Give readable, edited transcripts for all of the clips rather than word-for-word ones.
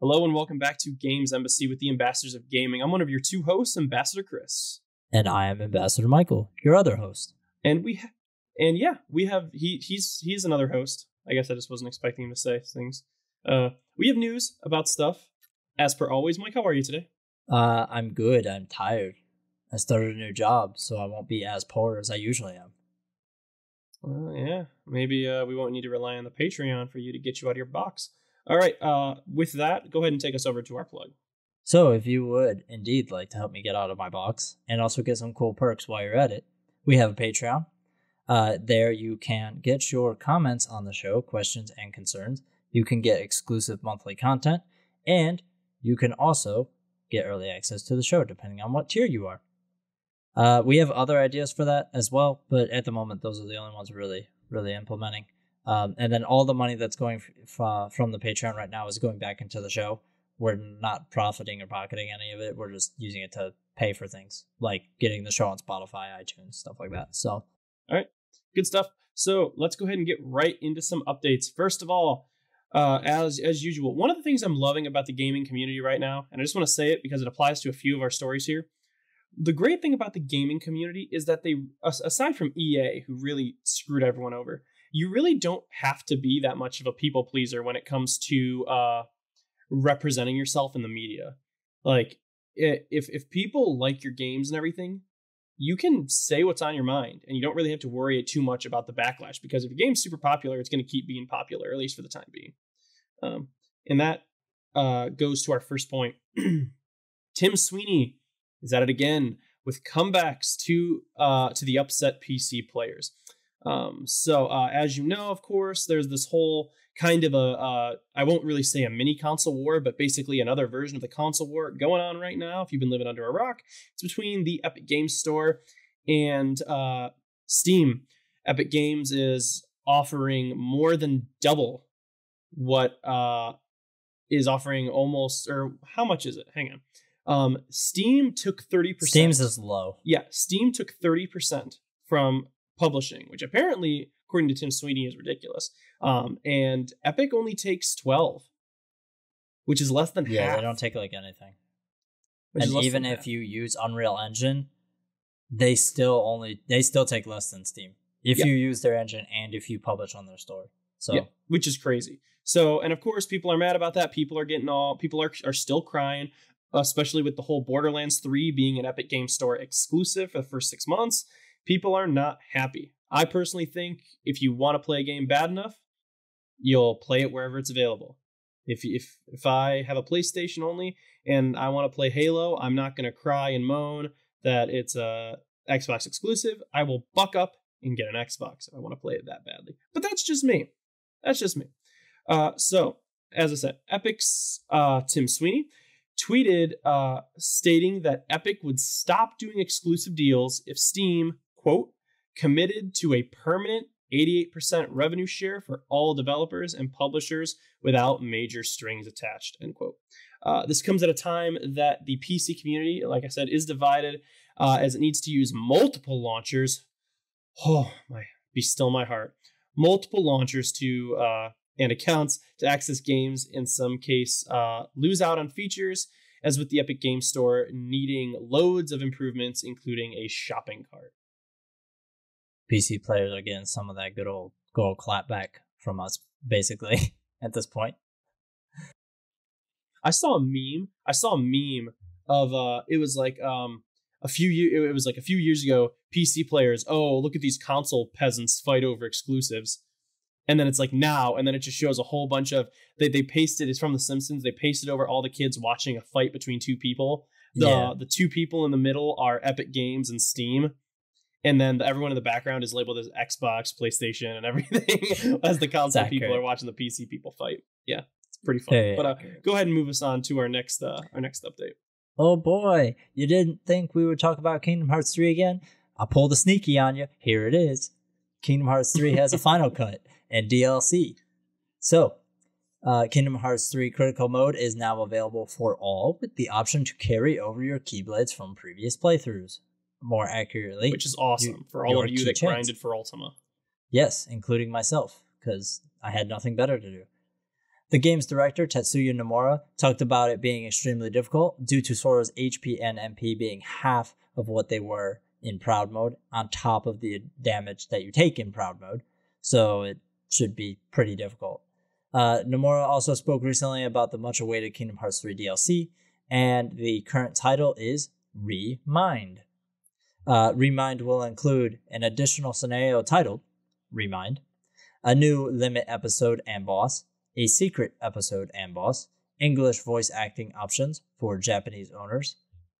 Hello and welcome back to Games Embassy with the Ambassadors of Gaming. I'm one of your two hosts, Ambassador Chris. And I am Ambassador Michael, your other host. And we have he's another host. I guess I just wasn't expecting him to say things. We have news about stuff. As per always, Mike, how are you today? I'm good. I'm tired. I started a new job, so I won't be as poor as I usually am. Yeah, maybe we won't need to rely on the Patreon for you to get you out of your box. All right, with that, go ahead and take us over to our plug. So if you would indeed like to help me get out of my box and also get some cool perks while you're at it, we have a Patreon. There you can get your comments on the show, questions and concerns. You can get exclusive monthly content, and you can also get early access to the show depending on what tier you are. We have other ideas for that as well, but at the moment, those are the only ones we're really implementing. And then all the money that's going from the Patreon right now is going back into the show. We're not profiting or pocketing any of it. We're just using it to pay for things like getting the show on Spotify, iTunes, stuff like that. So, all right, good stuff. So let's go ahead and get right into some updates. First of all, as usual, one of the things I'm loving about the gaming community right now, and I just want to say it because it applies to a few of our stories here. The great thing about the gaming community is that they, aside from EA, who really screwed everyone over, you really don't have to be that much of a people pleaser when it comes to representing yourself in the media. Like, if people like your games and everything, you can say what's on your mind, and you don't really have to worry too much about the backlash, because if your game's super popular, it's going to keep being popular, at least for the time being. And that goes to our first point. Tim Sweeney is at it again with comebacks to the upset PC players. So as you know, of course, there's this whole kind of I won't really say a mini console war, but basically another version of the console war going on right now. If you've been living under a rock, it's between the Epic Games Store and Steam. Epic Games is offering more than double what is offering almost, or how much is it? Hang on. Steam took 30%. Steam's is low. Yeah, Steam took 30% from publishing, which apparently, according to Tim Sweeney, is ridiculous. And Epic only takes 12, which is less than half. Yeah, they don't take like anything. And even if you use Unreal Engine, they still take less than Steam if you use their engine and if you publish on their store. So which is crazy. So, and of course, people are mad about that. People are still crying, especially with the whole Borderlands 3 being an Epic Games Store exclusive for the first 6 months. People are not happy. I personally think if you want to play a game bad enough, you'll play it wherever it's available. If I have a PlayStation only and I want to play Halo, I'm not going to cry and moan that it's a Xbox exclusive. I will buck up and get an Xbox if I want to play it that badly. But that's just me. So, as I said, Epic's Tim Sweeney tweeted stating that Epic would stop doing exclusive deals if Steam, quote, committed to a permanent 88% revenue share for all developers and publishers without major strings attached, end quote. This comes at a time that the PC community, like I said, is divided as it needs to use multiple launchers. Oh, be still my heart. Multiple launchers and accounts to access games, in some case lose out on features, as with the Epic Games Store needing loads of improvements, including a shopping cart. PC players are getting some of that good old clapback from us, basically, at this point. I saw a meme of it was like a few years ago, PC players, oh, look at these console peasants fight over exclusives. And then it's like now, and then it just shows a whole bunch of they pasted, it's from The Simpsons, they pasted over all the kids watching a fight between two people. The two people in the middle are Epic Games and Steam. And then everyone in the background is labeled as Xbox, PlayStation, and everything as the console people are watching the PC people fight. Yeah, it's pretty fun. Yeah, but go ahead and move us on to our next update. Oh boy, you didn't think we would talk about Kingdom Hearts 3 again? I pulled a sneaky on you. Here it is. Kingdom Hearts 3 has a final cut and DLC. So, Kingdom Hearts 3 Critical Mode is now available for all, with the option to carry over your Keyblades from previous playthroughs. More accurately, which is awesome for all of you that grinded for Ultima. Yes, including myself, because I had nothing better to do. The game's director, Tetsuya Nomura, talked about it being extremely difficult due to Sora's HP and MP being half of what they were in Proud Mode, on top of the damage that you take in Proud Mode. So it should be pretty difficult. Nomura also spoke recently about the much-awaited Kingdom Hearts 3 DLC, and the current title is Remind. Remind will include an additional scenario titled Remind, a new limit episode and boss, a secret episode and boss, English voice acting options for Japanese owners.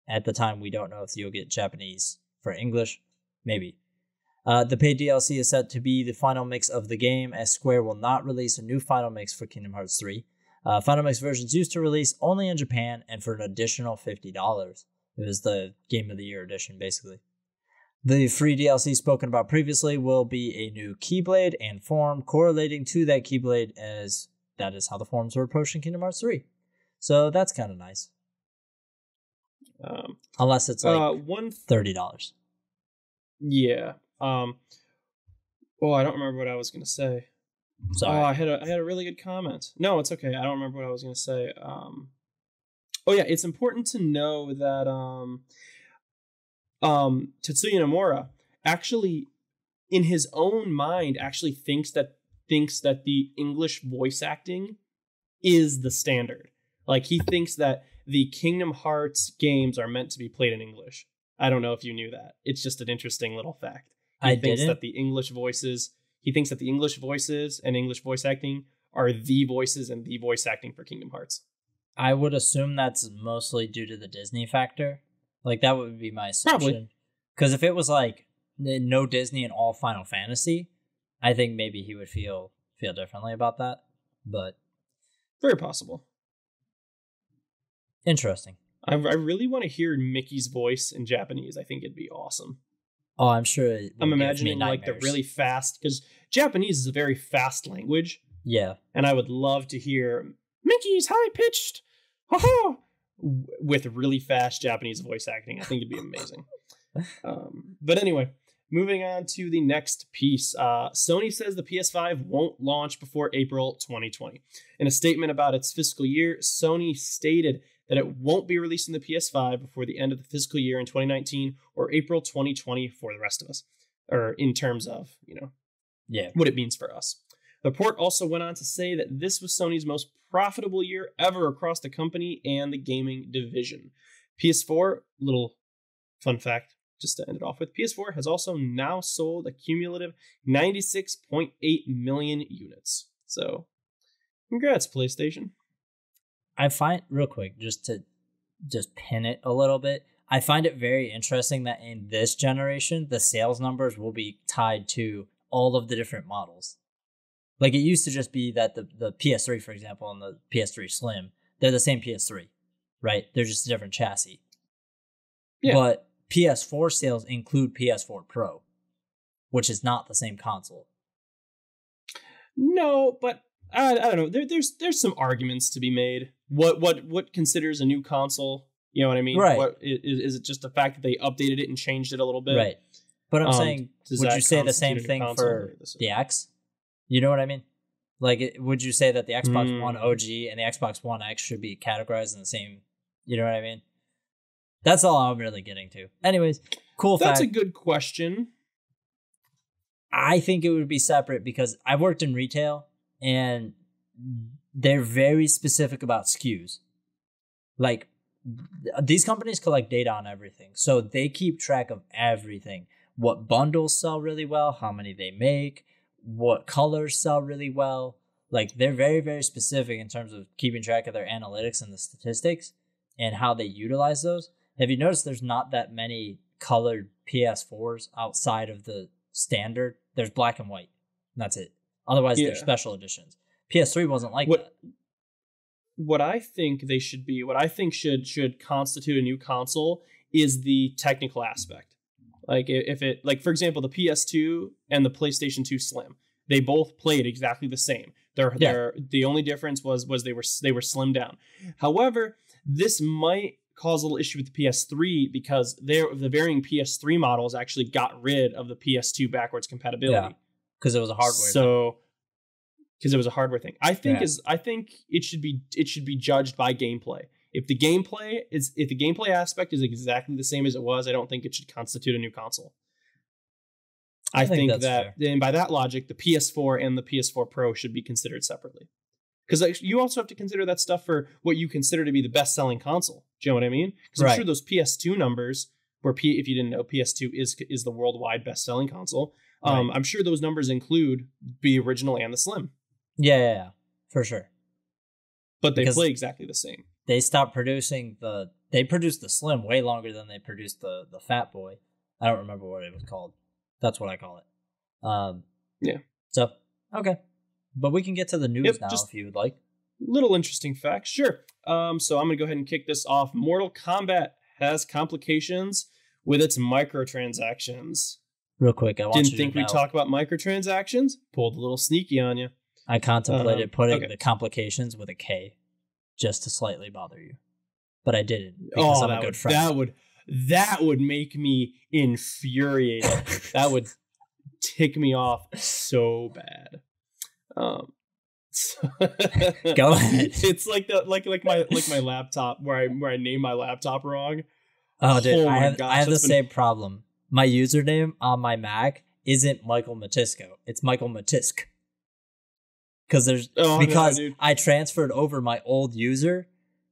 At the time, we don't know if you'll get Japanese for English. Maybe. The paid DLC is set to be the final mix of the game, as Square will not release a new final mix for Kingdom Hearts 3. Final mix versions used to release only in Japan and for an additional $50. It was the Game of the Year edition, basically. The free DLC spoken about previously will be a new Keyblade and form correlating to that Keyblade, as that is how the forms were approached in Kingdom Hearts 3. So that's kind of nice. Unless it's like $30. Yeah. I don't remember what I was going to say. Sorry. I had a really good comment. No, it's okay. I don't remember what I was going to say. It's important to know that Tetsuya Nomura actually, in his own mind, actually thinks that the English voice acting is the standard. Like, he thinks that the Kingdom Hearts games are meant to be played in English. I don't know if you knew that. It's just an interesting little fact. He thinks that the English voices and English voice acting are the voices and the voice acting for Kingdom Hearts. I would assume that's mostly due to the Disney factor. Like, that would be my assumption. Probably. Because if it was like no Disney and all Final Fantasy, I think maybe he would feel differently about that. But very possible. Interesting. I really want to hear Mickey's voice in Japanese. I think it'd be awesome. Oh, I'm sure. I'm imagining like the really fast, because Japanese is a very fast language. Yeah. And I would love to hear Mickey's high pitched, ha with really fast Japanese voice acting. I think it'd be amazing. But anyway, moving on to the next piece. Sony says the PS5 won't launch before April 2020. In a statement about its fiscal year, Sony stated that it won't be releasing the PS5 before the end of the fiscal year in 2019 or April 2020 for the rest of us, or in terms of, what it means for us. The report also went on to say that this was Sony's most profitable year ever across the company and the gaming division. PS4, little fun fact, just to end it off with, PS4 has also now sold a cumulative 96.8 million units. So, congrats, PlayStation. I find, real quick, just to pin it a little bit, I find it very interesting that in this generation, the sales numbers will be tied to all of the different models. Like, it used to just be that the PS3, for example, and the PS3 Slim, they're the same PS3, right? They're just a different chassis. Yeah. But PS4 sales include PS4 Pro, which is not the same console. No, but I don't know. There's some arguments to be made. What considers a new console? You know what I mean? Right. What is it? Just the fact that they updated it and changed it a little bit? Right. But I'm saying, would you say the same thing for the X? You know what I mean? Like, would you say that the Xbox One OG and the Xbox One X should be categorized in the same? You know what I mean? That's all I'm really getting to. Anyways, cool fact. That's a good question. I think it would be separate because I've worked in retail and they're very specific about SKUs. Like, these companies collect data on everything. So they keep track of everything. What bundles sell really well, how many they make, what colors sell really well. Like, they're very, very specific in terms of keeping track of their analytics and the statistics and how they utilize those. Have you noticed there's not that many colored PS4s outside of the standard? There's black and white. And that's it. Otherwise, they're special editions. PS3 wasn't like that. What I think they should be, what I think should constitute a new console is the technical aspect. Like, if it, like, for example, the PS2 and the PlayStation 2 Slim, they both played exactly the same. The only difference was they were slimmed down. However, this might cause a little issue with the PS3 because the varying PS3 models actually got rid of the PS2 backwards compatibility. Yeah, because it was a hardware. So, because it was a hardware thing. I think Yeah. I think it should be judged by gameplay. If the gameplay aspect is exactly the same as it was, I don't think it should constitute a new console. I think that's that, fair. and by that logic, the PS4 and the PS4 Pro should be considered separately. Because you also have to consider that stuff for what you consider to be the best-selling console. Do you know what I mean? Because I'm sure those PS2 numbers, if you didn't know, PS2 is the worldwide best-selling console. Right. I'm sure those numbers include the original and the Slim. Yeah, for sure. But they Because play exactly the same. they stopped producing they produced the Slim way longer than they produced the Fat Boy. I don't remember what it was called. That's what I call it. Yeah. So, okay. But we can get to the news now if you would like. Little interesting facts. Sure. So I'm going to go ahead and kick this off. Mortal Kombat has complications with its microtransactions. Real quick, I want Didn't you think to know. we'd talk about microtransactions? Pulled a little sneaky on you. I contemplated putting okay. the complications with a K just to slightly bother you. But I didn't because I'm a good friend. That would make me infuriated. That would tick me off so bad. Go ahead. It's like my laptop where I name my laptop wrong. Oh, dude, I have the been... same problem. My username on my Mac isn't Michael Matisco. It's Michael Matisk. Because I transferred over my old user,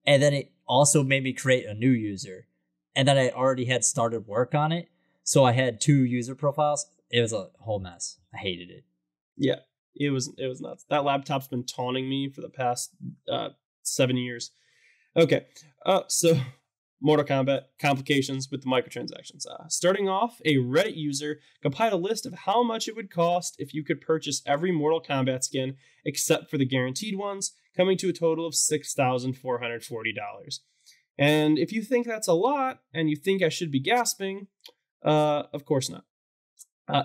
and then it also made me create a new user, and then I already had started work on it, so I had 2 user profiles. It was a whole mess. I hated it. Yeah, it was nuts. That laptop's been taunting me for the past 7 years. Okay, so Mortal Kombat complications with the microtransactions. Starting off, a Reddit user compiled a list of how much it would cost if you could purchase every Mortal Kombat skin except for the guaranteed ones, coming to a total of $6,440. And if you think that's a lot and you think I should be gasping, of course not.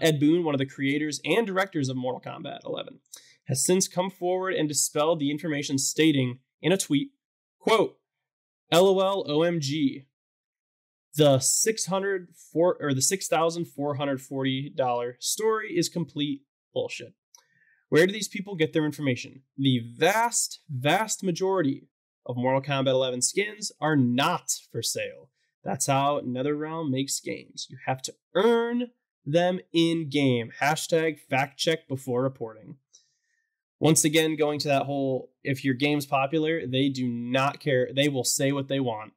Ed Boon, one of the creators and directors of Mortal Kombat 11, has since come forward and dispelled the information, stating in a tweet, quote, LOL OMG. The $6,440 story is complete bullshit. Where do these people get their information? The vast, vast majority of Mortal Kombat 11 skins are not for sale. That's how NetherRealm makes games. You have to earn them in-game. Hashtag fact check before reporting. Once again, going to that whole, if your game's popular, they do not care. They will say what they want.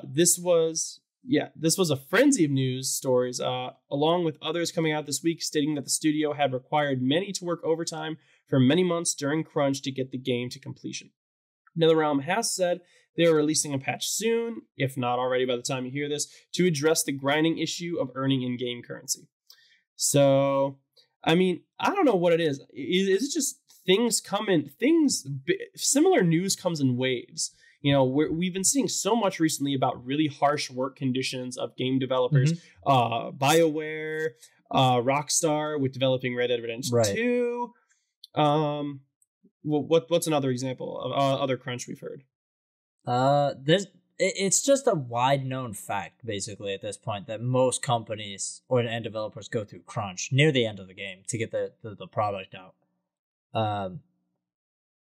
This was a frenzy of news stories, along with others coming out this week, stating that the studio had required many to work overtime for many months during crunch to get the game to completion. NetherRealm has said they are releasing a patch soon, if not already by the time you hear this, to address the grinding issue of earning in-game currency. So, I mean, I don't know what it is. Is it just similar news comes in waves? You know, we've been seeing so much recently about really harsh work conditions of game developers. BioWare, Rockstar with developing Red Dead Redemption 2. What's another example of other crunch we've heard? It's just a wide known fact, basically, at this point, that most companies and developers go through crunch near the end of the game to get the product out.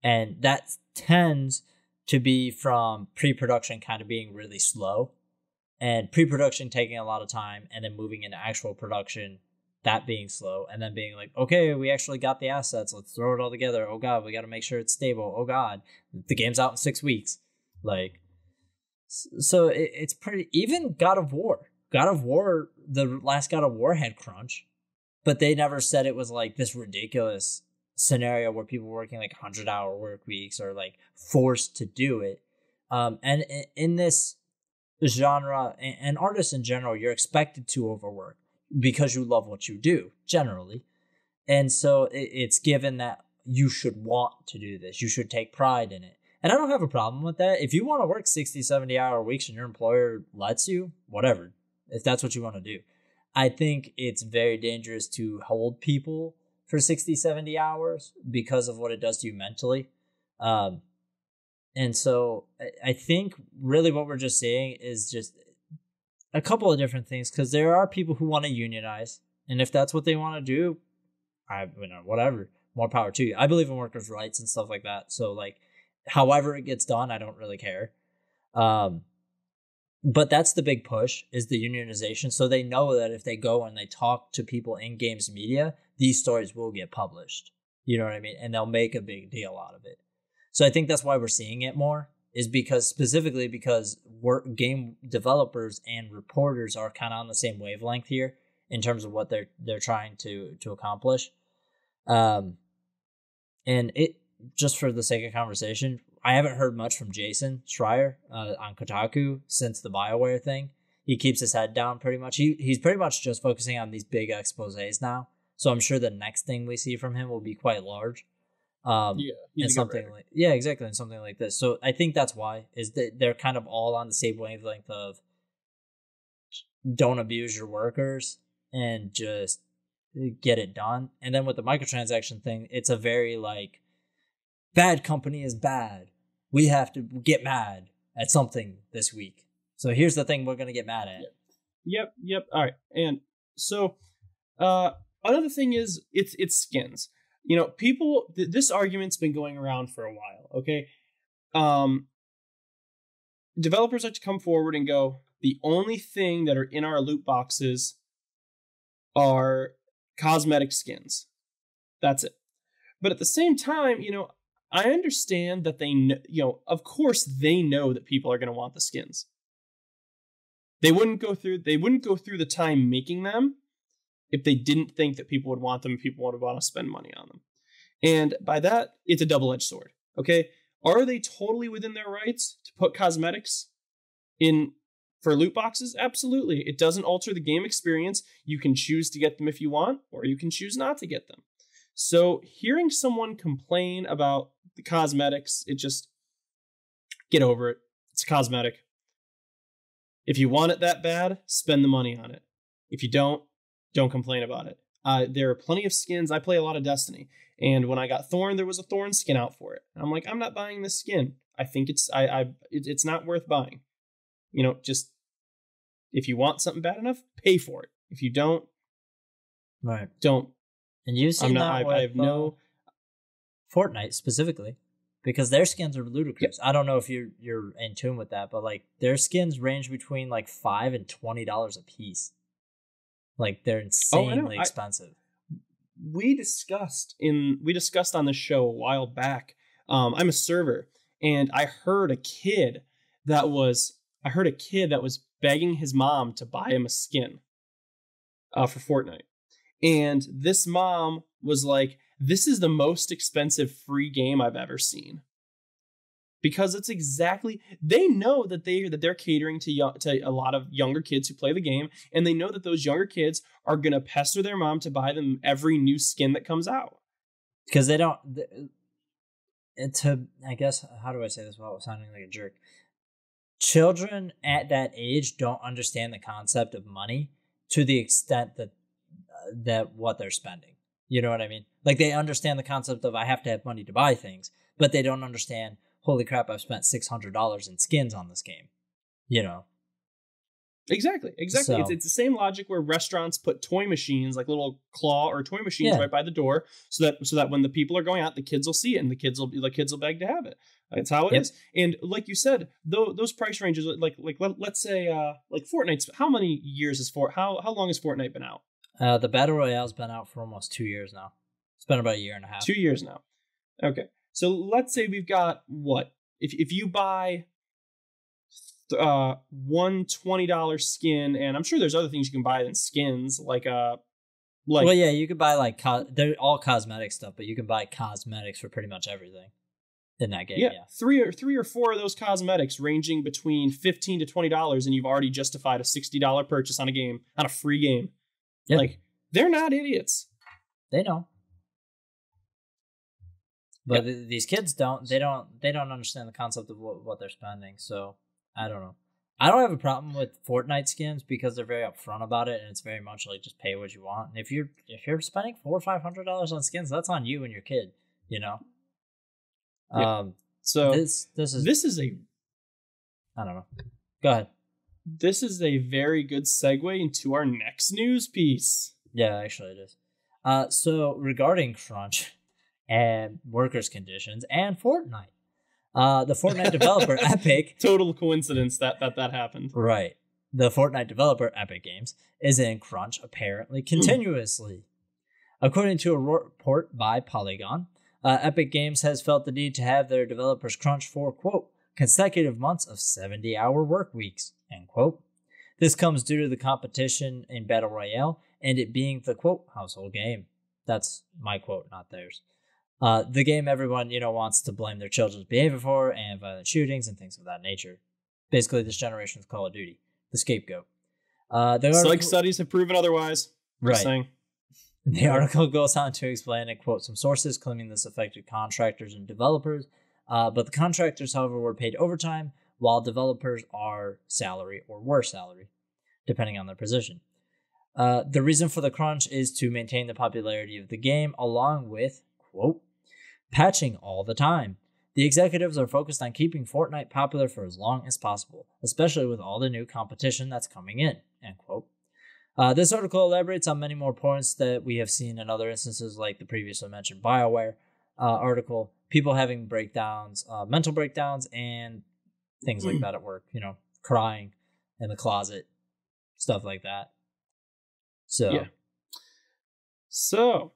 And that tends to be from pre-production kind of being really slow, and pre-production taking a lot of time, and then moving into actual production, that being slow, and then being like, okay, we actually got the assets, let's throw it all together. Oh god, we got to make sure it's stable. Oh god, the game's out in 6 weeks. Like, so it's pretty. Even God of War, the last God of War had crunch, but they never said it was like this ridiculous scenario where people were working like 100-hour work weeks or like forced to do it. And in this genre and artists in general, you're expected to overwork because you love what you do generally. And so it's given that you should want to do this. You should take pride in it. And I don't have a problem with that. If you want to work 60, 70-hour weeks and your employer lets you, whatever, if that's what you want to do. I think it's very dangerous to hold people for 60, 70 hours because of what it does to you mentally. And so I think really what we're just saying is just a couple of different things, because there are people who want to unionize. And if that's what they want to do, whatever. more power to you. I believe in workers' rights and stuff like that. So like, however it gets done, I don't really care. But that's the big push, is the unionization. So they know that if they go and they talk to people in games media, these stories will get published. You know what I mean? And they'll make a big deal out of it. So I think that's why we're seeing it more, is because game developers and reporters are kind of on the same wavelength here in terms of what they're trying to accomplish. And it, just for the sake of conversation, I haven't heard much from Jason Schreier on Kotaku since the BioWare thing. He keeps his head down pretty much. He's pretty much just focusing on these big exposés now. So I'm sure the next thing we see from him will be quite large. And something like, yeah, exactly, and something like this. So I think that's why, is that they're kind of all on the same wavelength of don't abuse your workers and just get it done. And then with the microtransaction thing, it's a very like, bad company is bad. We have to get mad at something this week. So here's the thing we're going to get mad at. Yep. All right. And so another thing is it's skins. You know, people, this argument's been going around for a while, okay? Developers like to come forward and go, the only thing that are in our loot boxes are cosmetic skins. That's it. But at the same time, you know, I understand that they know, you know, of course they know that people are going to want the skins. They wouldn't go through the time making them if they didn't think that people would want them and people would want to spend money on them. And by that, it's a double-edged sword. Okay? Are they totally within their rights to put cosmetics in for loot boxes? Absolutely. It doesn't alter the game experience. You can choose to get them if you want, or you can choose not to get them. So hearing someone complain about the cosmetics, it just, get over it. It's cosmetic. If you want it that bad, spend the money on it. If you don't complain about it. There are plenty of skins. I play a lot of Destiny, and when I got Thorn, there was a Thorn skin out for it. And I'm like, I'm not buying this skin. I think it's not worth buying. You know, just if you want something bad enough, pay for it. If you don't, right, don't. And you've seen that with I have no Fortnite specifically, because their skins are ludicrous. Yeah. I don't know if you're in tune with that, but like their skins range between like $5 and $20 a piece. Like they're insanely expensive. We discussed on the show a while back. I'm a server, and I heard a kid that was begging his mom to buy him a skin for Fortnite. And this mom was like, this is the most expensive free game I've ever seen. Because it's exactly, they know that they're catering to a lot of younger kids who play the game, and they know that those younger kids are going to pester their mom to buy them every new skin that comes out. Because they don't, I guess, how do I say this without sounding like a jerk? Children at that age don't understand the concept of money to the extent that what they're spending. You know what I mean? Like they understand the concept of I have to have money to buy things, but they don't understand, holy crap, I've spent $600 in skins on this game. You know? Exactly. So, it's the same logic where restaurants put toy machines, like little claw or toy machines, right by the door, so that when the people are going out, the kids will see it and the kids will beg to have it. That's how it is. And like you said, those price ranges, like let's say like Fortnite's, how many years is how long has Fortnite been out? The Battle Royale's been out for almost 2 years now. It's been about a year and a half. 2 years now. Okay. So let's say we've got what? If you buy one $20 skin, and I'm sure there's other things you can buy than skins, like well, yeah, you could buy like they're all cosmetic stuff, but you can buy cosmetics for pretty much everything in that game. Yeah. Three or four of those cosmetics ranging between $15 to $20, and you've already justified a $60 purchase on a free game. Yep. Like, they're not idiots. They know. But these kids don't understand the concept of what they're spending. So I don't know. I don't have a problem with Fortnite skins because they're very upfront about it, and it's very much like just pay what you want. And if you're spending $400 or $500 on skins, that's on you and your kid. You know. Yeah. So this is a, I don't know. Go ahead. This is a very good segue into our next news piece. Yeah, actually it is. So regarding crunch, and workers' conditions, and Fortnite. The Fortnite developer Epic, total coincidence that happened. right? The Fortnite developer Epic Games is in crunch apparently continuously. According to a report by Polygon, Epic Games has felt the need to have their developers crunch for, quote, consecutive months of 70-hour work weeks, end quote. This comes due to the competition in Battle Royale and it being the, quote, household game. That's my quote, not theirs. The game everyone, wants to blame their children's behavior for and violent shootings and things of that nature. Basically, this generation's Call of Duty, the scapegoat. Psych studies have proven otherwise. Right. Saying. The article goes on to explain and quote some sources claiming this affected contractors and developers, but the contractors, however, were paid overtime, while developers are salary or were salary, depending on their position. The reason for the crunch is to maintain the popularity of the game, along with, quote, patching all the time. The executives are focused on keeping Fortnite popular for as long as possible, especially with all the new competition that's coming in, end quote. This article elaborates on many more points that we have seen in other instances, like the previously mentioned BioWare article, people having breakdowns, mental breakdowns, and things like that at work, crying in the closet, stuff like that. So, yeah. So,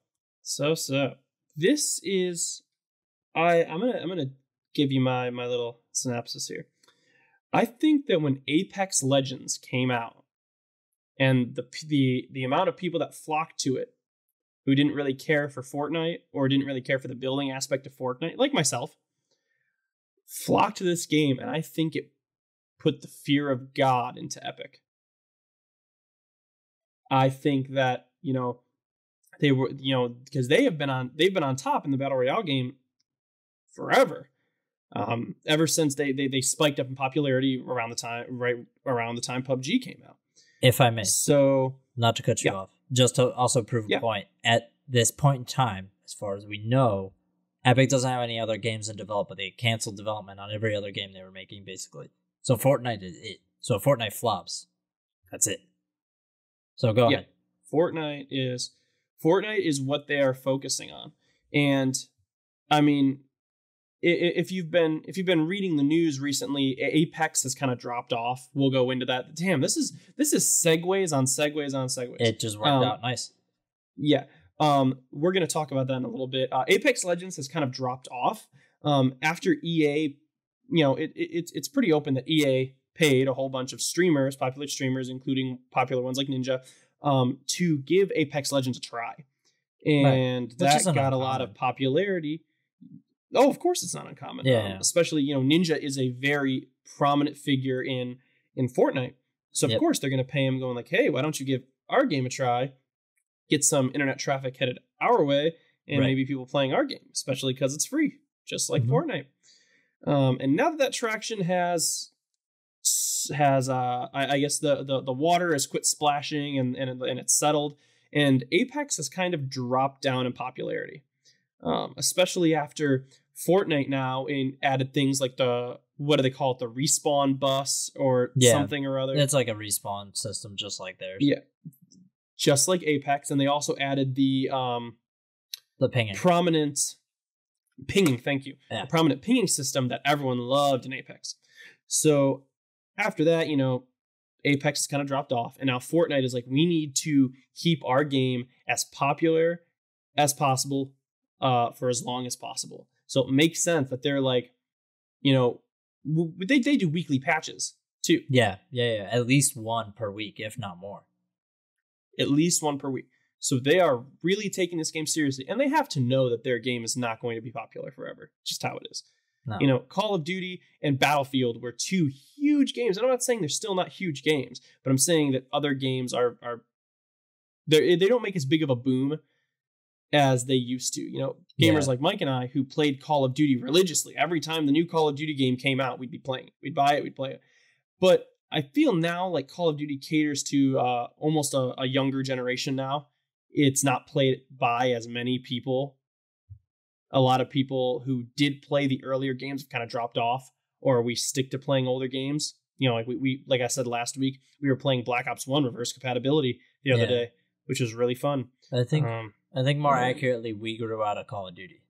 this is, I'm gonna give you my little synopsis here. I think that when Apex Legends came out, and the amount of people that flocked to it who didn't really care for Fortnite or didn't really care for the building aspect of Fortnite, like myself, flocked to this game, and I think it put the fear of God into Epic. I think that, they were, because they've been on top in the Battle Royale game forever. Ever since they spiked up in popularity around the time PUBG came out. If I may. So, not to cut you off, just to also prove a point, at this point in time, as far as we know, Epic doesn't have any other games in development. They canceled development on every other game they were making, basically. So Fortnite is it. So if Fortnite flops, that's it. So go ahead. Fortnite is what they are focusing on. And I mean, if you've been reading the news recently, Apex has kind of dropped off. We'll go into that. Damn, this is segues on segues on segues. It just worked out nice. Yeah. We're going to talk about that in a little bit. Apex Legends has kind of dropped off after EA. It's pretty open that EA paid a whole bunch of streamers, popular streamers, including popular ones like Ninja, to give Apex Legends a try, and that got a lot of popularity. Oh, of course it's not uncommon. Yeah. Especially, Ninja is a very prominent figure in Fortnite. So, of course, they're going to pay him going like, hey, why don't you give our game a try, get some internet traffic headed our way, and maybe people playing our game, especially because it's free, just like Fortnite. And now that traction has I guess the water has quit splashing and it's settled, and Apex has kind of dropped down in popularity, especially after Fortnite now added things like what do they call it, the respawn bus or something or other. It's like a respawn system, just like theirs. Yeah, just like Apex, and they also added the pinging, prominent pinging. Thank you. Yeah. The prominent pinging system that everyone loved in Apex. So after that, Apex has kind of dropped off, and now Fortnite is like, we need to keep our game as popular as possible for as long as possible. So it makes sense that they're like, they do weekly patches too. Yeah. At least one per week, if not more. At least one per week. So they are really taking this game seriously, and they have to know that their game is not going to be popular forever. Just how it is. No. Call of Duty and Battlefield were two huge games. And I'm not saying they're still not huge games, but I'm saying that other games they don't make as big of a boom as they used to. Gamers like Mike and I, who played Call of Duty religiously. Every time the new Call of Duty game came out, we'd be playing it. We'd buy it, we'd play it. But I feel now like Call of Duty caters to almost a younger generation now. It's not played by as many people. A lot of people who did play the earlier games have kind of dropped off, or we stick to playing older games. Like we like I said last week, we were playing Black Ops 1 reverse compatibility the other day, which was really fun. I think more accurately, we grew out of Call of Duty.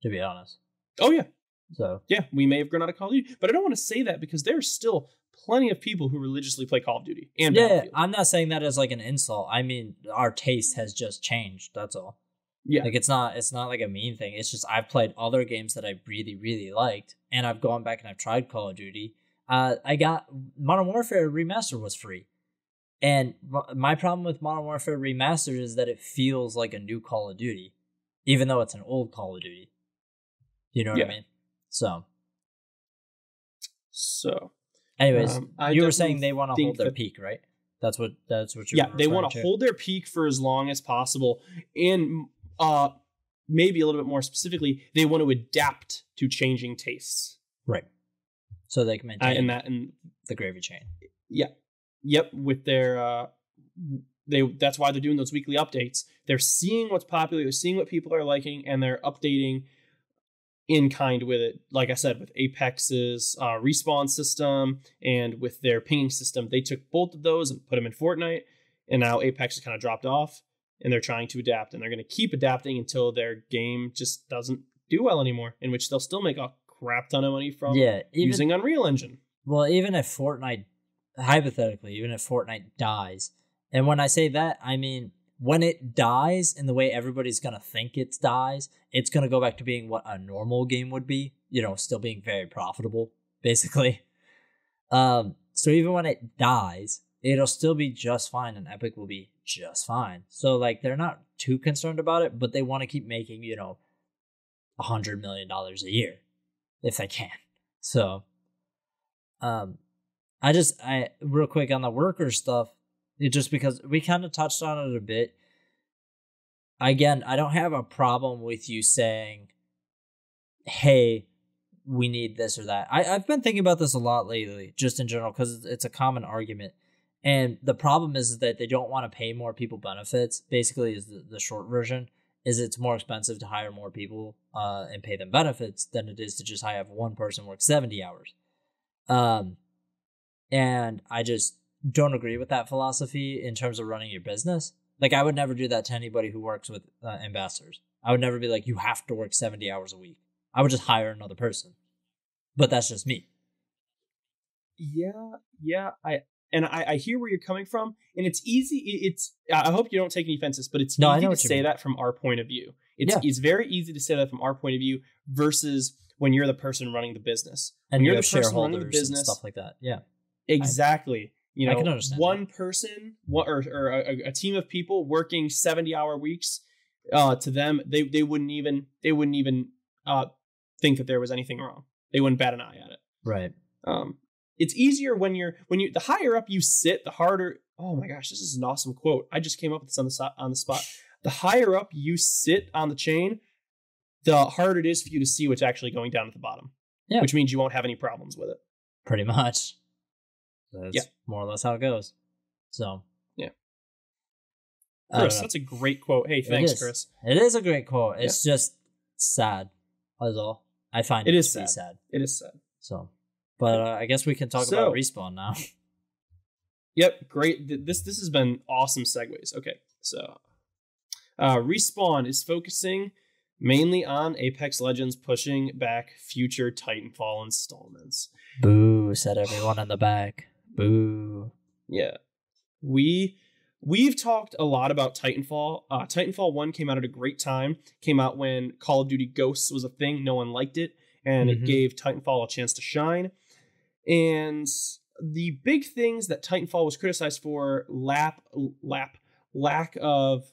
to be honest. Oh, yeah. So yeah, we may have grown out of Call of Duty, but I don't want to say that because there's still plenty of people who religiously play Call of Duty and Battlefield. I'm not saying that as like an insult. I mean, our taste has just changed. That's all. Yeah, like it's not like a mean thing. It's just I've played other games that I really, really liked, and I've gone back and I've tried Call of Duty. I got Modern Warfare Remastered was free, and my problem with Modern Warfare Remastered is that it feels like a new Call of Duty, even though it's an old Call of Duty. You know what I mean? So, anyways, you were saying they want to hold their peak, right? That's what you're. Yeah, they want to hold their peak for as long as possible, and maybe a little bit more specifically, they want to adapt to changing tastes. Right. So they can maintain and the gravy chain. Yeah. Yep. With their that's why they're doing those weekly updates. They're seeing what's popular, they're seeing what people are liking, and they're updating in kind with it. Like I said, with Apex's respawn system and with their pinging system, they took both of those and put them in Fortnite, and now Apex has kind of dropped off, and they're trying to adapt, and they're going to keep adapting until their game just doesn't do well anymore, in which they'll still make a crap ton of money from using Unreal Engine. Well, even if Fortnite, hypothetically, even if Fortnite dies, and when I say that, I mean, when it dies in the way everybody's going to think it dies, it's going to go back to being what a normal game would be, still being very profitable, basically. So even when it dies, it'll still be just fine, and Epic will be just fine. So, like, they're not too concerned about it, but they want to keep making, $100 million a year, if they can. So, I real quick on the worker stuff, just because we kind of touched on it a bit. Again, I don't have a problem with you saying, hey, we need this or that. I've been thinking about this a lot lately, just in general, because it's a common argument. And the problem is that they don't want to pay more people benefits. Basically, is the short version, is it's more expensive to hire more people and pay them benefits than it is to just have one person work 70 hours. And I just don't agree with that philosophy in terms of running your business. Like, I would never do that to anybody who works with ambassadors. I would never be like, you have to work 70 hours a week. I would just hire another person. But that's just me. Yeah. I hear where you're coming from, and it's easy. I hope you don't take any offenses, but it's easy to say that from our point of view. It's very easy to say that from our point of view versus when you're the person running the business. And you're the person running the business and stuff like that. Yeah, exactly. I can understand one person or a team of people working 70-hour weeks. To them, they wouldn't even think that there was anything wrong. They wouldn't bat an eye at it. Right. It's easier when you the higher up you sit, the harder. Oh my gosh, this is an awesome quote. I just came up with this on the spot. The higher up you sit on the chain, the harder it is for you to see what's actually going down at the bottom. Yeah. Which means you won't have any problems with it. Pretty much. That's more or less how it goes. So yeah. Chris, that's a great quote. Hey, thanks, Chris. It is a great quote. It's just sad. That's all. I find it to be sad. It is sad. So, but I guess we can talk about Respawn now. Yep, great. This has been awesome segues. Okay, so Respawn is focusing mainly on Apex Legends, pushing back future Titanfall installments. Boo, said everyone in the back. Boo. Yeah. We've talked a lot about Titanfall. Titanfall 1 came out at a great time. Came out when Call of Duty Ghosts was a thing. No one liked it. And it gave Titanfall a chance to shine. And the big things that Titanfall was criticized for, lack of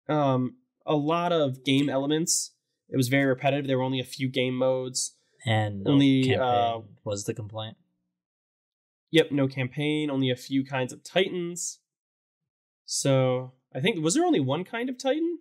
a lot of game elements. It was very repetitive. There were only a few game modes. And only campaign was the complaint. Yep, no campaign, only a few kinds of Titans. So, I think, was there only one kind of Titan?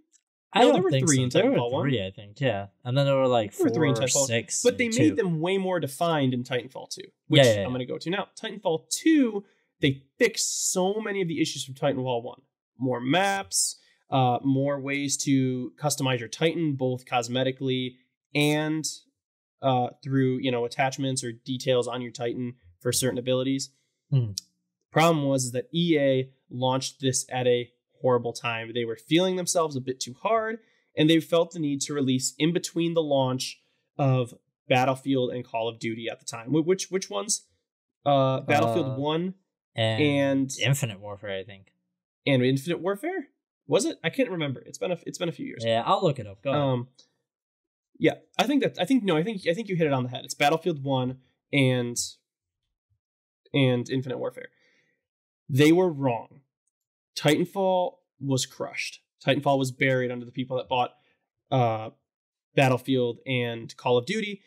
There were three in Titanfall 1. I think, yeah. And then there were like 4 or 6. But they made them way more defined in Titanfall 2, which I'm going to go to now. Titanfall 2, they fixed so many of the issues from Titanfall 1. More maps, more ways to customize your Titan, both cosmetically and through, attachments or details on your Titan for certain abilities. Problem was that EA launched this at a horrible time. They were feeling themselves a bit too hard, and they felt the need to release in between the launch of Battlefield and Call of Duty at the time. Which ones? Battlefield 1 and Infinite Warfare, I think. And Infinite Warfare? Was it? I can't remember. It's been a few years. Yeah, I'll look it up. Go ahead. Yeah, I think you hit it on the head. It's Battlefield 1 and Infinite Warfare. They were wrong. Titanfall was crushed. Titanfall was buried under the people that bought Battlefield and Call of Duty.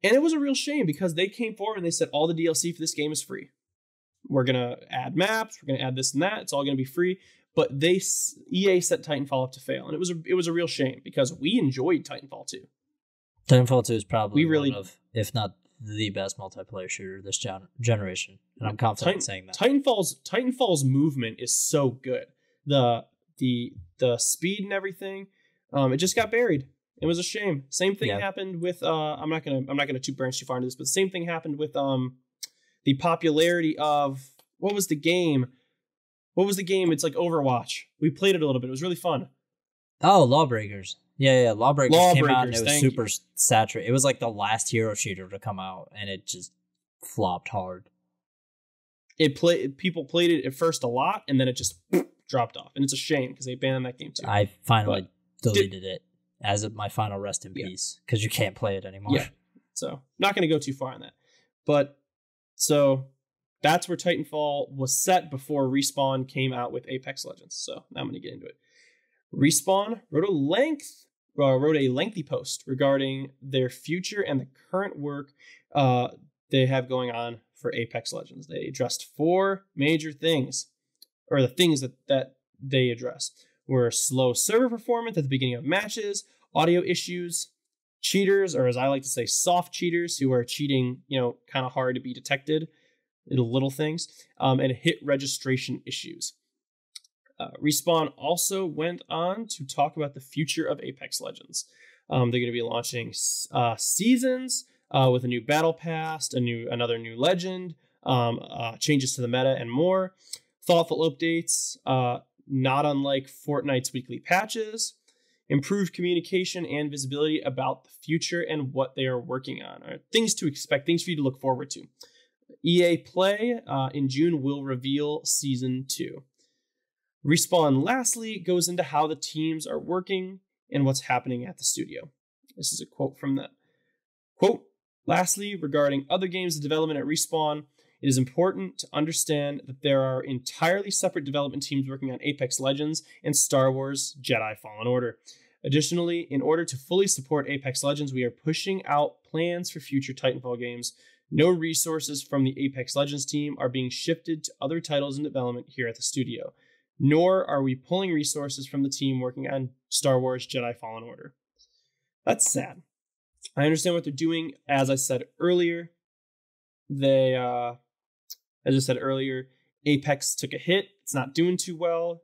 And it was a real shame because they came forward and they said all the DLC for this game is free. We're going to add maps, we're going to add this and that. It's all going to be free. But EA set Titanfall up to fail. And it was a real shame because we enjoyed Titanfall 2. Titanfall 2 is probably one of, if not the best multiplayer shooter this generation. And I'm confident in saying that. Titanfall's movement is so good. The speed and everything, it just got buried. It was a shame. Same thing happened with I'm not gonna branch too far into this, but the same thing happened with the popularity of what was the game? It's like Overwatch. We played it a little bit. It was really fun. Oh, Lawbreakers. Yeah. Lawbreakers came out and it was super saturated. It was like the last hero shooter to come out, and it just flopped hard. People played it at first a lot, and then it just dropped off, and it's a shame because they abandoned that game too. I finally deleted it as my final rest in peace because you can't play it anymore. Yeah, so not going to go too far on that, but so that's where Titanfall was set before Respawn came out with Apex Legends. So now I'm going to get into it. Respawn wrote a lengthy post regarding their future and the current work they have going on for Apex Legends. They addressed 4 major things, or the things that they addressed were slow server performance at the beginning of matches, audio issues, cheaters, or as I like to say, soft cheaters who are cheating, kind of hard to be detected, little things, and hit registration issues. Respawn also went on to talk about the future of Apex Legends. They're going to be launching seasons with a new battle pass, another new legend, changes to the meta, and more. Thoughtful updates, not unlike Fortnite's weekly patches. Improved communication and visibility about the future and what they are working on. Things to expect, things for you to look forward to. EA Play in June will reveal Season 2. Respawn lastly goes into how the teams are working and what's happening at the studio. This is a quote from them. Quote, lastly, regarding other games in development at Respawn, it is important to understand that there are entirely separate development teams working on Apex Legends and Star Wars Jedi Fallen Order. Additionally, in order to fully support Apex Legends, we are pushing out plans for future Titanfall games. No resources from the Apex Legends team are being shifted to other titles in development here at the studio, nor are we pulling resources from the team working on Star Wars Jedi Fallen Order. That's sad. I understand what they're doing. As I said earlier, Apex took a hit. It's not doing too well.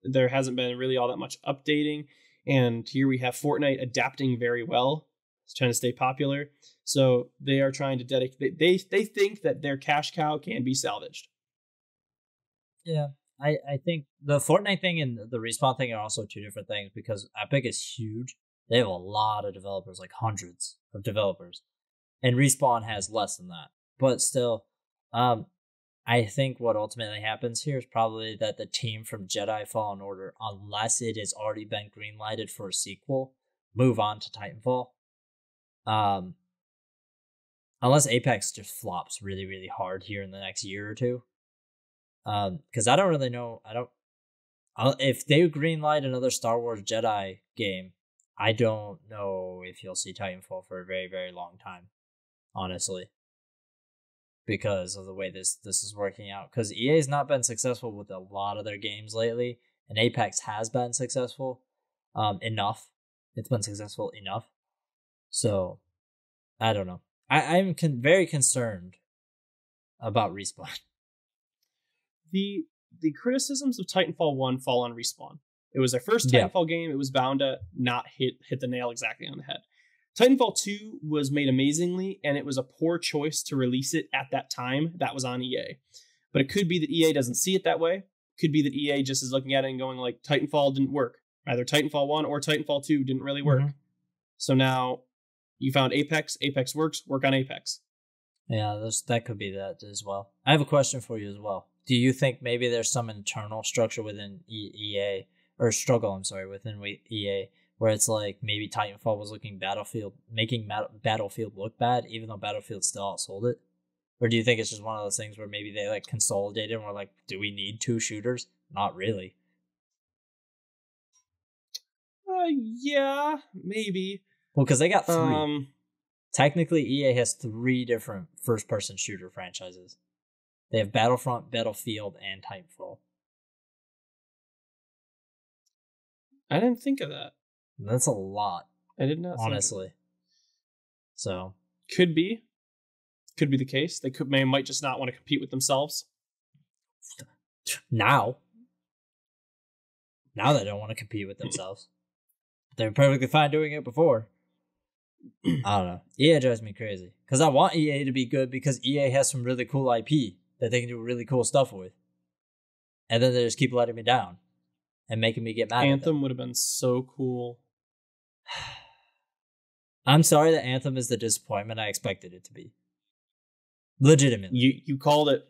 There hasn't been really all that much updating. And here we have Fortnite adapting very well. It's trying to stay popular. So they are trying to dedicate. They think that their cash cow can be salvaged. Yeah, I think the Fortnite thing and the Respawn thing are also two different things because Epic is huge. They have a lot of developers, like hundreds of developers. And Respawn has less than that. But still, I think what ultimately happens here is probably that the team from Jedi Fallen Order, unless it has already been greenlighted for a sequel, move on to Titanfall. Unless Apex just flops really, really hard here in the next year or two. Because I don't really know. If they greenlight another Star Wars Jedi game, I don't know if you'll see Titanfall for a very, very long time, honestly. Because of the way this is working out. Because EA has not been successful with a lot of their games lately, and Apex has been successful enough. It's been successful enough. So, I don't know. I'm very concerned about Respawn. The criticisms of Titanfall 1 fall on Respawn. It was their first Titanfall game. It was bound to not hit the nail exactly on the head. Titanfall 2 was made amazingly, and it was a poor choice to release it at that time. That was on EA. But it could be that EA doesn't see it that way. It could be that EA just is looking at it and going like, Titanfall didn't work. Either Titanfall 1 or Titanfall 2 didn't really work. Mhm. So now you found Apex. Apex works. Work on Apex. Yeah, that could be that as well. I have a question for you as well. Do you think maybe there's some internal structure within EA, or struggle, I'm sorry, within EA, where it's like maybe Titanfall was making Battlefield look bad, even though Battlefield still outsold it? Or do you think it's just one of those things where maybe they like consolidated and were like, do we need 2 shooters? Not really. Yeah, maybe. Well, because they got 3. Um, Technically, EA has 3 different first-person shooter franchises. They have Battlefront, Battlefield, and Titanfall. I didn't think of that. That's a lot. I did not. Honestly. So could be the case. They might just not want to compete with themselves. Now they don't want to compete with themselves. They're perfectly fine doing it before. I don't know. EA drives me crazy because I want EA to be good because EA has some really cool IP that they can do really cool stuff with, and then they just keep letting me down and making me get mad. Anthem would have been so cool. I'm sorry that Anthem is the disappointment I expected it to be. Legitimately. You called it.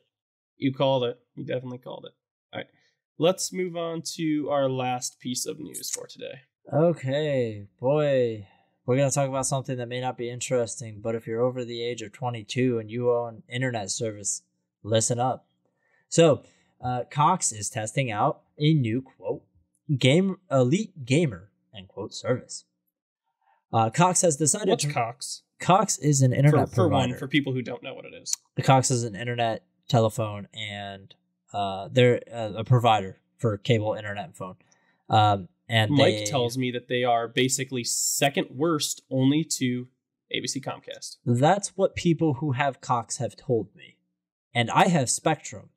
You called it. You definitely called it. All right. Let's move on to our last piece of news for today. Okay, boy. We're going to talk about something that may not be interesting, but if you're over the age of 22 and you own internet service, listen up. So, Cox is testing out a new, quote, elite gamer, end quote, service. Cox has decided What's Cox? Cox is an internet provider. For people who don't know what it is. Cox is an internet, telephone, and they're a provider for cable, internet, and phone. And Mike tells me that they are basically second worst only to ABC Comcast. That's what people who have Cox have told me. And I have Spectrum.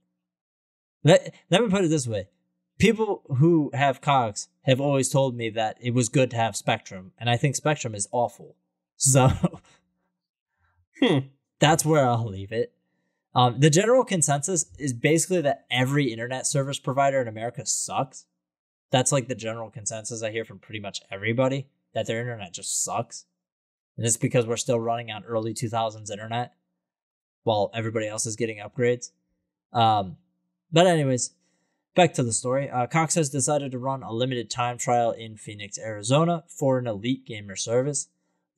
Let me put it this way. People who have Cox have always told me that it was good to have Spectrum, and I think Spectrum is awful. So that's where I'll leave it. The general consensus is basically that every internet service provider in America sucks. That's like the general consensus I hear from pretty much everybody, that their internet just sucks. And it's because we're still running on early 2000s internet while everybody else is getting upgrades. But anyways, back to the story. Cox has decided to run a limited time trial in Phoenix, Arizona for an elite gamer service.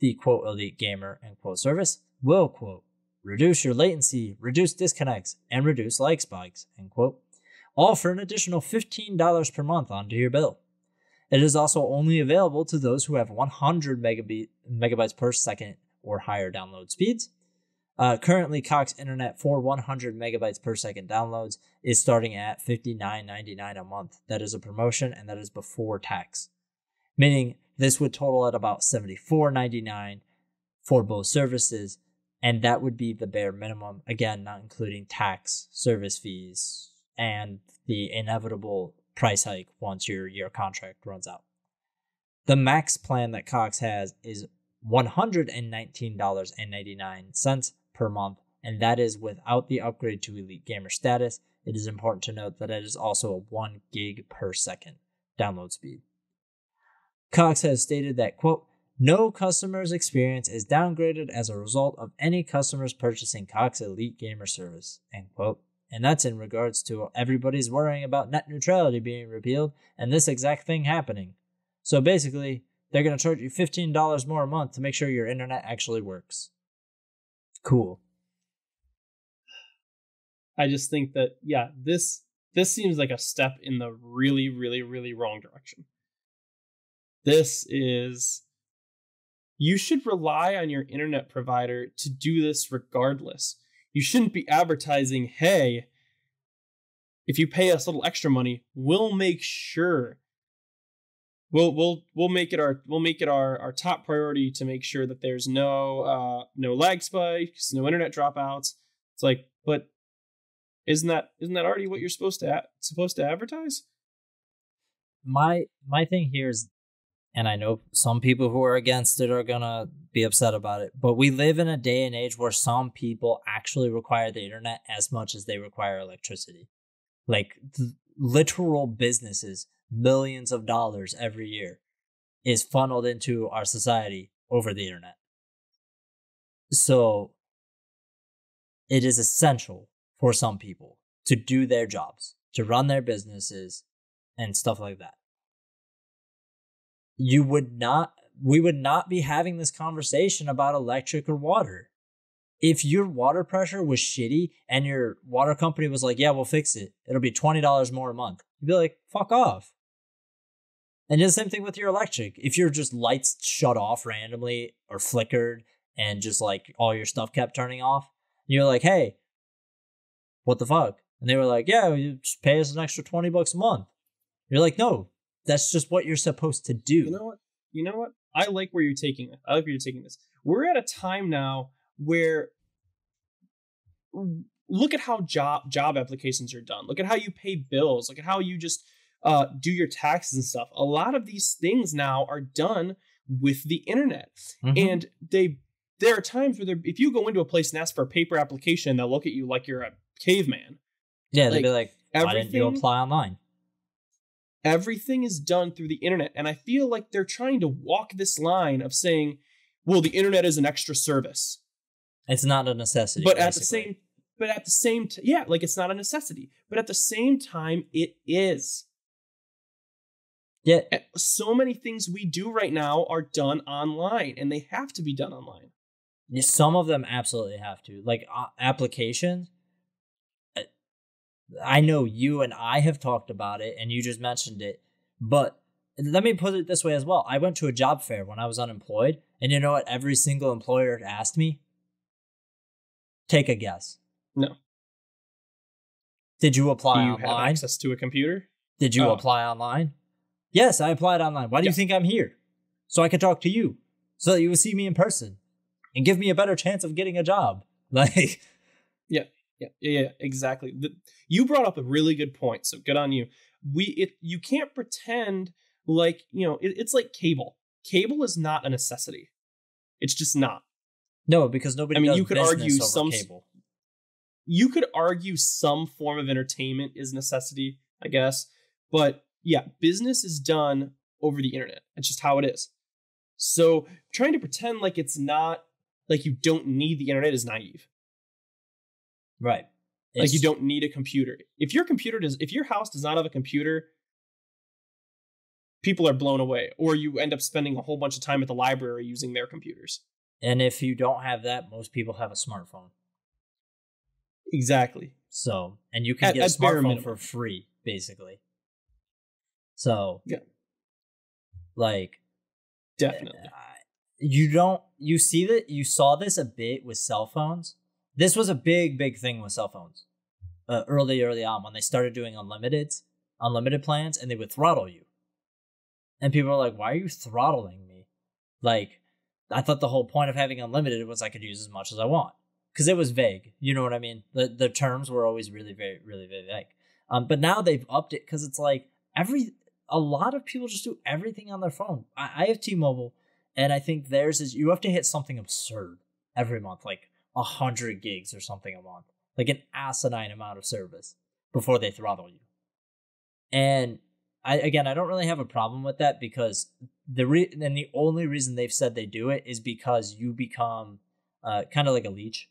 The quote elite gamer end quote service will quote reduce your latency, reduce disconnects, and reduce lag spikes, end quote. All for an additional $15 per month onto your bill. It is also only available to those who have 100 megabytes per second or higher download speeds. Currently, Cox Internet for 100 megabytes per second downloads is starting at $59.99 a month. That is a promotion, and that is before tax. Meaning, this would total at about $74.99 for both services, and that would be the bare minimum, again, not including tax, service fees, and the inevitable price hike once your contract runs out. The max plan that Cox has is $119.99 per month, and that is without the upgrade to Elite Gamer status. It is important to note that it is also a 1 gig per second download speed. Cox has stated that, quote, no customer's experience is downgraded as a result of any customers purchasing Cox Elite Gamer service, end quote. And that's in regards to everybody's worrying about net neutrality being repealed and this exact thing happening. So basically, they're going to charge you $15 more a month to make sure your internet actually works. Cool. I just think that, yeah, this seems like a step in the really, really, really wrong direction. You should rely on your internet provider to do this regardless. You shouldn't be advertising, hey, if you pay us a little extra money, we'll make sure we'll make it our top priority to make sure that there's no lag spikes, no internet dropouts. It's like, but isn't that already what you're supposed to advertise? My thing here is, and I know some people who are against it are gonna be upset about it, but we live in a day and age where some people actually require the internet as much as they require electricity. Like literal businesses millions of dollars every year is funneled into our society over the internet. So it is essential for some people to do their jobs, to run their businesses and stuff like that. We would not be having this conversation about electric or water. If your water pressure was shitty and your water company was like, yeah, we'll fix it, it'll be $20 more a month, you'd be like, fuck off. And the same thing with your electric. If your just lights shut off randomly or flickered and just like all your stuff kept turning off, you're like, hey, what the fuck? And they were like, yeah, you just pay us an extra $20 a month. You're like, no, that's just what you're supposed to do. You know what? I like where you're taking it. I like where you're taking this. We're at a time now where look at how job applications are done. Look at how you pay bills. Look at how you just do your taxes and stuff. A lot of these things now are done with the internet. And there are times where if you go into a place and ask for a paper application, they'll look at you like you're a caveman. Yeah, they'll be like, why didn't you apply online? Everything is done through the internet. And I feel like they're trying to walk this line of saying, well, the internet is an extra service. It's not a necessity. But at the same like it's not a necessity. But at the same time, it is. Yeah. So many things we do right now are done online, and they have to be done online. Yeah, some of them absolutely have to. Like applications. I know you and I have talked about it, and you just mentioned it. But let me put it this way as well. I went to a job fair when I was unemployed, and you know what every single employer asked me? Take a guess. No. Did you apply online? Do you have access to a computer? Did you apply online? Yes, I applied online. Why do you think I'm here? So I could talk to you. So that you would see me in person and give me a better chance of getting a job. Like, yeah, exactly. You brought up a really good point, so good on you. You can't pretend like, it's like cable. Cable is not a necessity. It's just not. No, because nobody does you could argue over cable. You could argue some form of entertainment is a necessity, I guess. But yeah, business is done over the internet. That's just how it is. So trying to pretend like it's not, like you don't need the internet is naive. Right. Like you don't need a computer. If your house does not have a computer, people are blown away. Or you end up spending a whole bunch of time at the library using their computers. And if you don't have that, most people have a smartphone. Exactly. So, and you can get a smartphone for free, basically. So, yeah. Like, definitely. You saw this a bit with cell phones. This was a big thing with cell phones. Early on when they started doing unlimited plans, and they would throttle you. And people are like, why are you throttling me? Like, I thought the whole point of having unlimited was I could use as much as I want. Because it was vague. You know what I mean? The terms were always really vague. But now they've upped it because it's like a lot of people just do everything on their phone. I have T-Mobile, and I think theirs is you have to hit something absurd every month, like 100 gigs or something a month, like an asinine amount of service before they throttle you. And I don't really have a problem with that because the only reason they've said they do it is because you become kind of like a leech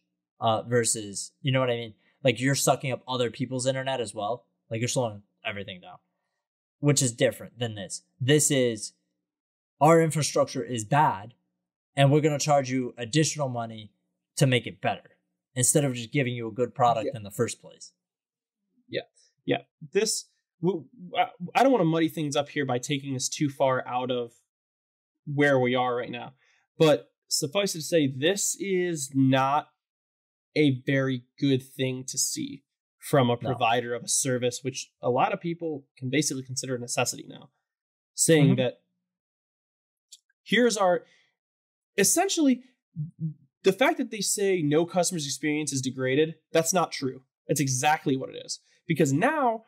versus, you know what I mean? Like you're sucking up other people's internet as well. Like you're slowing everything down, which is different than this. This is our infrastructure is bad and we're going to charge you additional money to make it better instead of just giving you a good product in the first place. Yeah. I don't want to muddy things up here by taking this too far out of where we are right now, but suffice it to say, this is not a very good thing to see from a provider of a service, which a lot of people can basically consider a necessity now, saying that essentially the fact that they say no customer's experience is degraded, that's not true. That's exactly what it is. Because now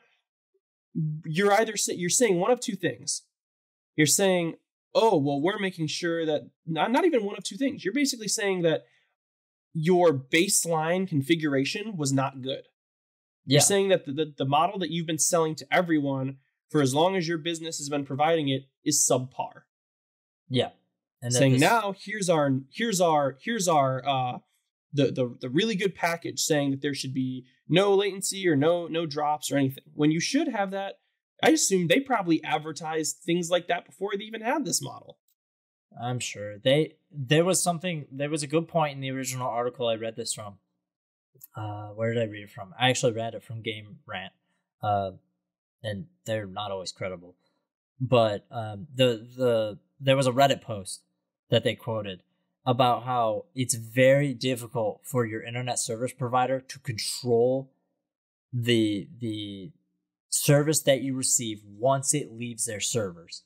you're saying one of two things. You're saying, oh, well, we're making sure that not even one of two things. You're basically saying that your baseline configuration was not good. Yeah. You're saying that the model that you've been selling to everyone for as long as your business has been providing it is subpar. Yeah. And saying now here's our the really good package saying that there should be no latency or no drops or anything. When you should have that, I assume they probably advertised things like that before they even had this model. I'm sure there was a good point in the original article I read this from. Where did I read it from? I actually read it from Game Rant. And they're not always credible. But there was a Reddit post that they quoted about how it's very difficult for your internet service provider to control the service that you receive once it leaves their servers.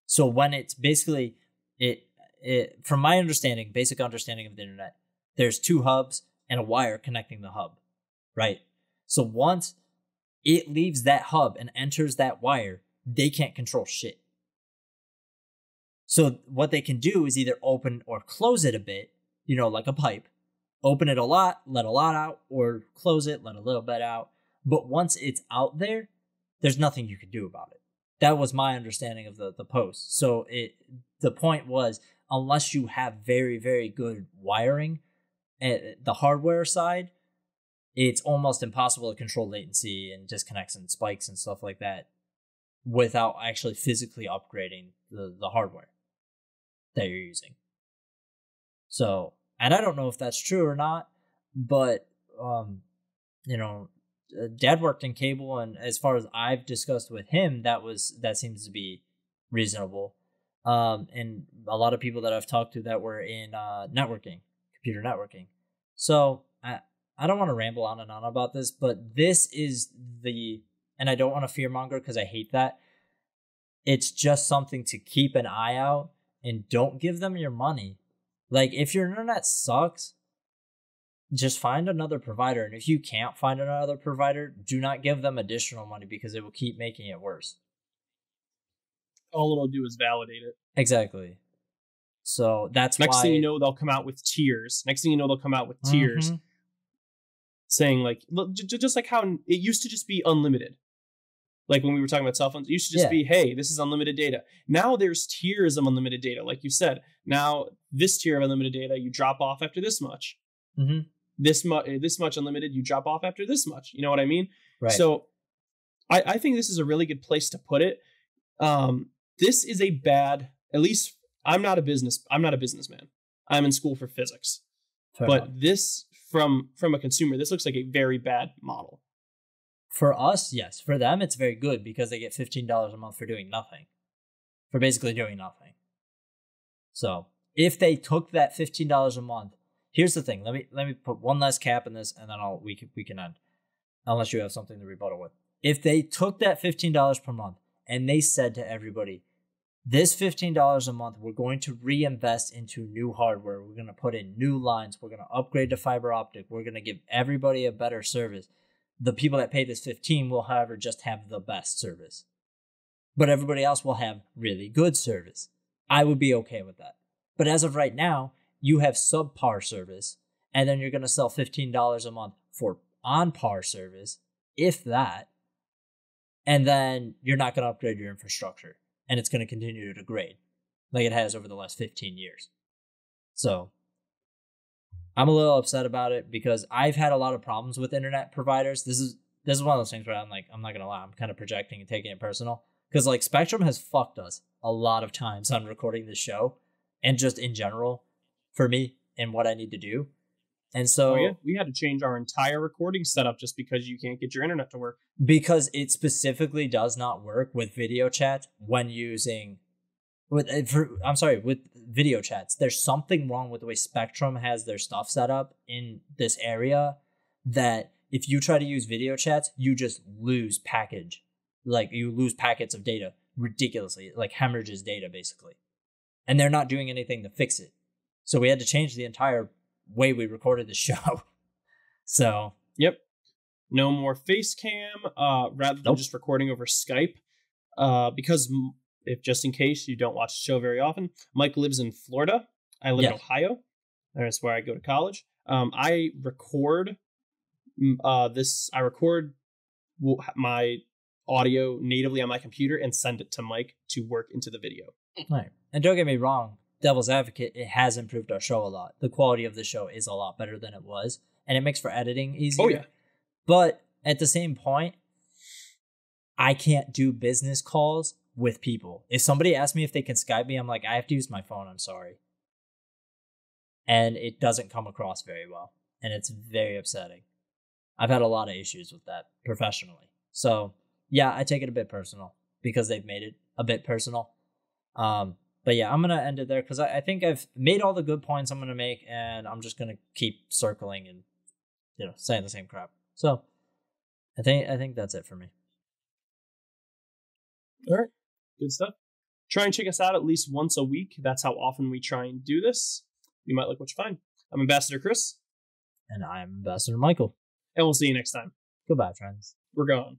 So when it's basically it from my understanding, basic understanding of the internet, there's two hubs and a wire connecting the hub, right? So once it leaves that hub and enters that wire, they can't control shit. So what they can do is either open or close it a bit, like a pipe. Open it a lot, let a lot out, or close it, let a little bit out. But once it's out there, there's nothing you can do about it. That was my understanding of the post. So the point was, unless you have very, very good wiring at the hardware side, it's almost impossible to control latency and disconnects and spikes and stuff like that without actually physically upgrading the hardware that you're using. So, and I don't know if that's true or not, but, Dad worked in cable, and as far as I've discussed with him, that seems to be reasonable. And a lot of people that I've talked to that were in networking, computer networking. So I don't want to ramble on and on about this, but this is and I don't want to fearmonger because I hate that. It's just something to keep an eye out, and don't give them your money. Like, if your internet sucks, just find another provider. And if you can't find another provider, do not give them additional money because it will keep making it worse. All it'll do is validate it. Exactly. So that's Next why... thing you know, they'll come out with tiers. Saying, like, just like how it used to just be unlimited. Like when we were talking about cell phones, it used to just be, hey, this is unlimited data. Now there's tiers of unlimited data. Like you said, now this tier of unlimited data, you drop off after this much. Mm-hmm. This much unlimited, you drop off after this much. You know what I mean? Right. So I think this is a really good place to put it. This is a bad, at least I'm not a businessman. I'm in school for physics. Fair enough. This from a consumer, this looks like a very bad model. For us, yes. For them, it's very good because they get $15 a month for doing nothing. For basically doing nothing. So if they took that $15 a month, here's the thing. Let me put one last cap in this, and then we can end. Unless you have something to rebuttal with. If they took that $15 per month and they said to everybody, this $15 a month, we're going to reinvest into new hardware. We're going to put in new lines. We're going to upgrade to fiber optic. We're going to give everybody a better service. The people that pay this $15 will, however, just have the best service. But everybody else will have really good service. I would be okay with that. But as of right now, you have subpar service, and then you're going to sell $15 a month for on-par service, if that, and then you're not going to upgrade your infrastructure, and it's going to continue to degrade like it has over the last 15 years. So I'm a little upset about it because I've had a lot of problems with internet providers. This is one of those things where I'm not going to lie, I'm kind of projecting and taking it personal. Because, like, Spectrum has fucked us a lot of times on recording this show and just in general for me and what I need to do. And so we had to change our entire recording setup just because you can't get your internet to work. Because it specifically does not work with video chat when using... with video chats. There's something wrong with the way Spectrum has their stuff set up in this area that if you try to use video chats, you just lose package. Like, you lose packets of data ridiculously, like hemorrhages data, basically. And they're not doing anything to fix it. So we had to change the entire way we recorded the show. So. Yep. No more face cam, rather than just recording over Skype. Because if just in case you don't watch the show very often, Mike lives in Florida. I live in Ohio. That's where I go to college. I record audio natively on my computer and send it to Mike to work into the video. Right. And don't get me wrong, devil's advocate, it has improved our show a lot. The quality of the show is a lot better than it was, and it makes for editing easier. Oh, yeah. But at the same point, I can't do business calls with people. If somebody asks me if they can Skype me, I'm like, I have to use my phone. I'm sorry. And it doesn't come across very well. And it's very upsetting. I've had a lot of issues with that professionally. So, yeah, I take it a bit personal because they've made it a bit personal. But yeah, I'm going to end it there because I think I've made all the good points I'm going to make, and I'm just going to keep circling and, saying the same crap. So I think that's it for me. All right. Good stuff. Try and check us out at least once a week. That's how often we try and do this. You might like what you find. I'm Ambassador Chris. And I'm Ambassador Michael. And we'll see you next time. Goodbye, friends. We're gone.